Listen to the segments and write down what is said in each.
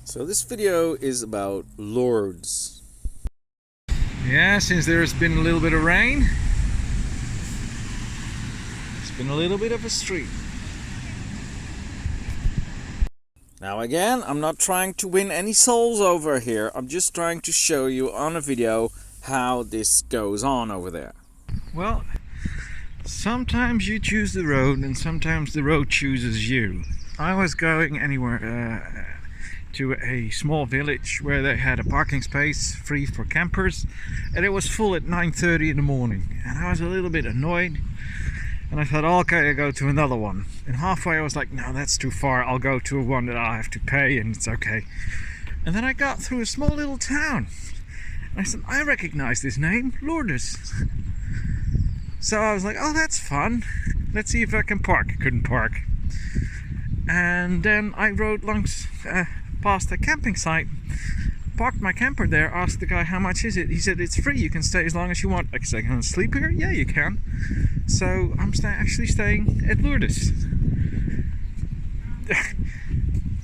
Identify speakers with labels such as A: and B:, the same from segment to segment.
A: So this video is about Lourdes.
B: Yeah, since there's been a little bit of rain, it's been a little bit of a street.
A: Now again, I'm not trying to win any souls over here. I'm just trying to show you on a video how this goes on over there.
B: Well, sometimes you choose the road and sometimes the road chooses you. I was going anywhere to a small village where they had a parking space free for campers, and it was full at 9:30 in the morning, and I was a little bit annoyed, and I thought, okay, I'll go to another one. And halfway I was like, no, that's too far, I'll go to one that I have to pay and it's okay. And then I got through a small little town and I said, I recognize this name, Lourdes. So I was like, oh, that's fun, let's see if I can park. I couldn't park. And then I rode past a camping site, parked my camper there, asked the guy how much is it. He said it's free, you can stay as long as you want. I said, can I sleep here? Yeah, you can. So I'm actually staying at Lourdes.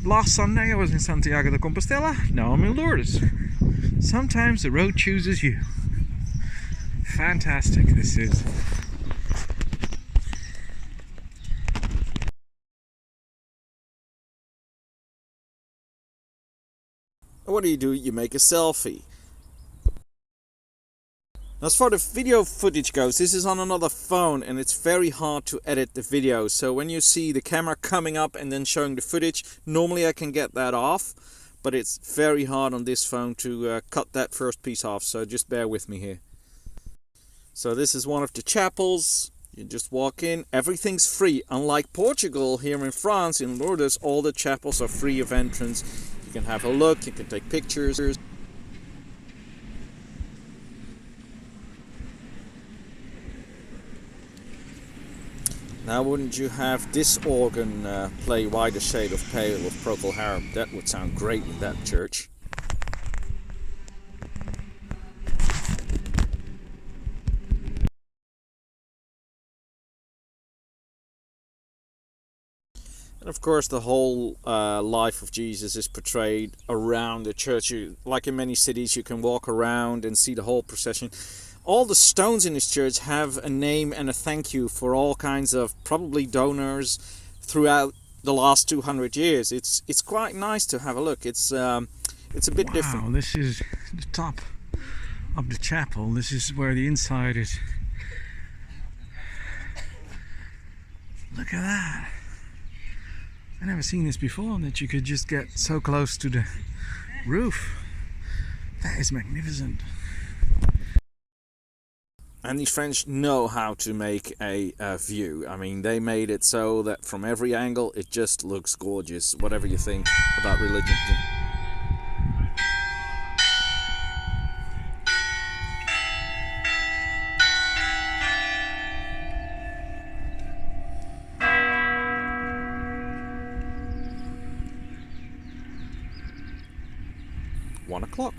B: Last Sunday I was in Santiago de Compostela, now I'm in Lourdes. Sometimes the road chooses you. Fantastic this is.
A: What do? You make a selfie. As far as the video footage goes, this is on another phone and it's very hard to edit the video. So when you see the camera coming up and then showing the footage, normally I can get that off, but it's very hard on this phone to cut that first piece off, so just bear with me here. So this is one of the chapels. You just walk in, everything's free. Unlike Portugal, here in France, in Lourdes, all the chapels are free of entrance. You can have a look, you can take pictures. Now wouldn't you have this organ play Why the Shade of Pale of Procol Harum? That would sound great in that church. And of course the whole life of Jesus is portrayed around the church. Like in many cities, you can walk around and see the whole procession. All the stones in this church have a name and a thank you for all kinds of probably donors throughout the last 200 years. It's quite nice to have a look. It's a bit different.
B: Wow, this is the top of the chapel. This is where the inside is. Look at that. I've never seen this before, that you could just get so close to the roof. That is magnificent.
A: And these French know how to make a view. I mean, they made it so that from every angle it just looks gorgeous, whatever you think about religion. One o'clock.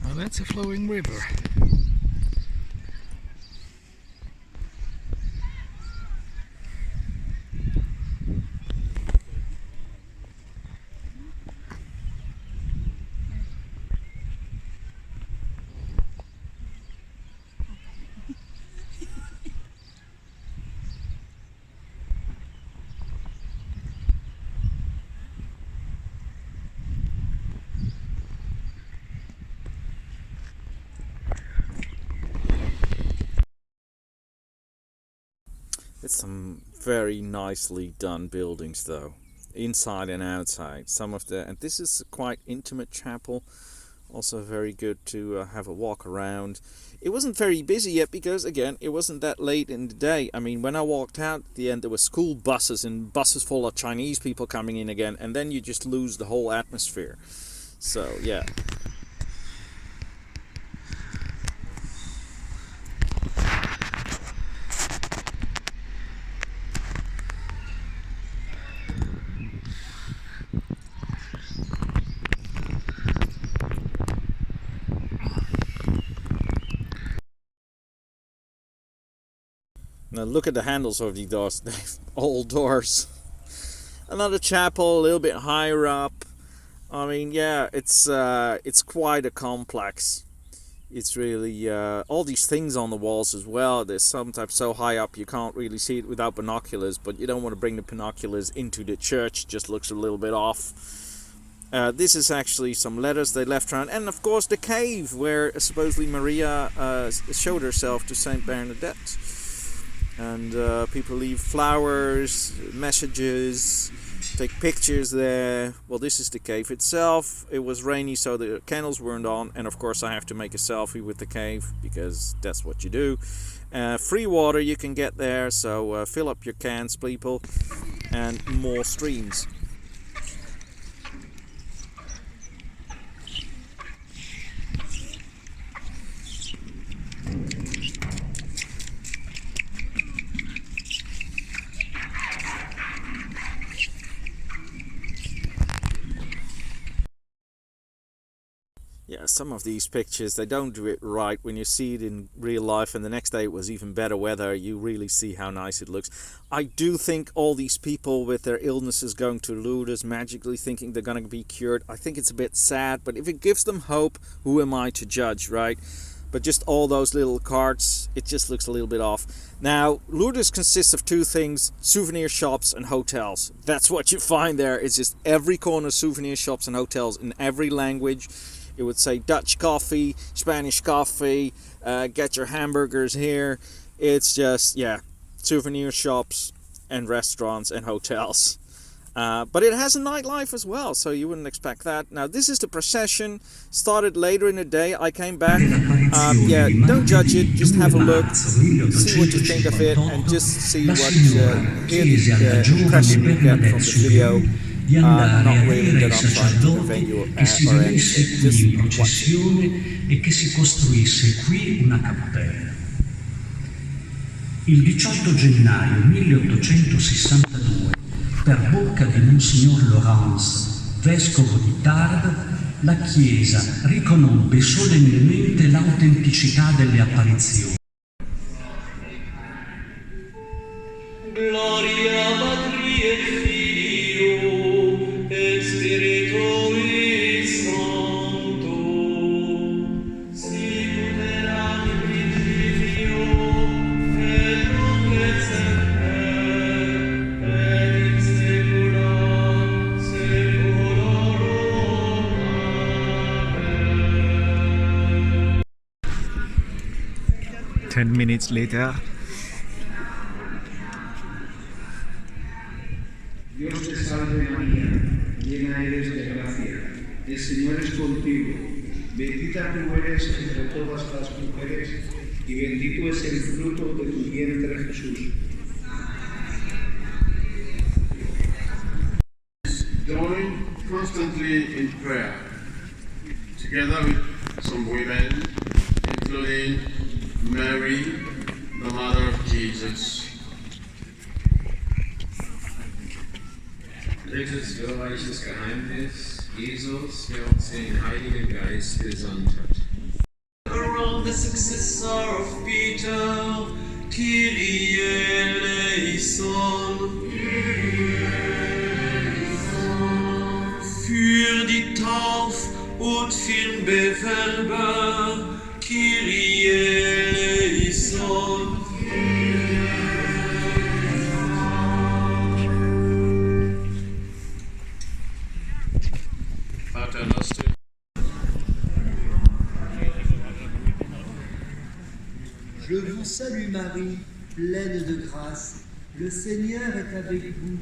B: Oh, that's a flowing river.
A: It's some very nicely done buildings though, inside and outside. And this is a quite intimate chapel, also very good to have a walk around. It wasn't very busy yet because again it wasn't that late in the day. I mean, when I walked out at the end there were school buses and buses full of Chinese people coming in again, and then you just lose the whole atmosphere. So yeah. Now look at the handles of these doors. They're old doors. Another chapel a little bit higher up. I mean, yeah, it's quite a complex. It's really all these things on the walls as well. There's sometimes so high up you can't really see it without binoculars, but you don't want to bring the binoculars into the church. Just looks a little bit off. This is actually some letters they left around, and of course the cave where supposedly Maria showed herself to Saint Bernadette. And people leave flowers, messages, take pictures there. Well, this is the cave itself. It was rainy, so the candles weren't on, and of course I have to make a selfie with the cave because that's what you do. Free water you can get there, so fill up your cans, people, and more streams. Yeah, some of these pictures, they don't do it right. When you see it in real life, and the next day it was even better weather, you really see how nice it looks. I do think all these people with their illnesses going to Lourdes magically thinking they're going to be cured, I think it's a bit sad, but if it gives them hope, who am I to judge, right? But just all those little cards, it just looks a little bit off. Now, Lourdes consists of two things: souvenir shops and hotels. That's what you find there. It's just every corner souvenir shops and hotels in every language. It would say Dutch coffee, Spanish coffee, get your hamburgers here. It's just, yeah, souvenir shops and restaurants and hotels. But it has a nightlife as well, so you wouldn't expect that. Now, this is the procession. Started later in the day. I came back. Yeah, don't judge it. Just have a look, see what you think of it, and just see what hear the impression you get from the video. Not really that I'm trying to convey you or anything. Just watch it.
C: E che si costruisse qui una cappella. Il 18 gennaio 1862, per bocca di Monsignor Lourdes, vescovo di Tarbes, la Chiesa riconobbe solennemente l'autenticità delle apparizioni. Gloria Patri et Filio et Spiritui Sancto, sicut erat in principio et nunc et semper et in saecula saeculorum. Amen.
B: 10 minutes later.
D: Dios te salve María, llena eres de gracia, el Señor es contigo, bendita tú eres entre todas las mujeres, y bendito es el fruto de tu vientre Jesús.
E: Join constantly in prayer, together with some women, including Mary, the mother of Jesus.
F: Drittes glorreiches Geheimnis: Jesus, der uns den Heiligen Geist gesandt hat.
C: Around the successor of Peter, Kyrie eleison. Für die Tauf- und Firmenbewerber, Kyrie eleison.
E: Pater Noster.
G: Je vous salue Marie, pleine de grâce. Le Seigneur est avec vous.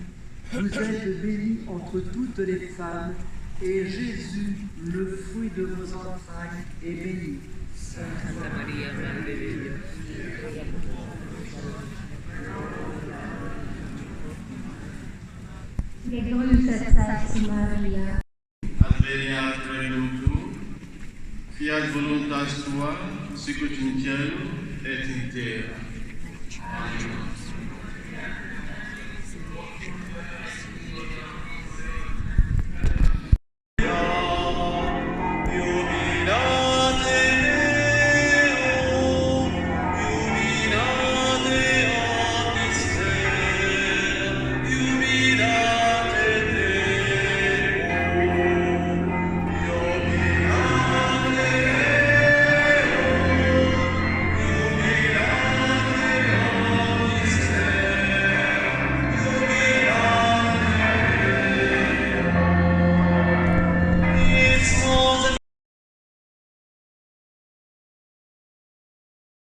G: Vous êtes bénie entre toutes les femmes, et Jésus, le fruit de vos entrailles, est béni.
H: Santa Maria, Madre de Dios.
I: Gegrüßet seist Maria.
E: Adveniat regnum tuum, fiat voluntas tua, sicut in cielo et in terra. Amen.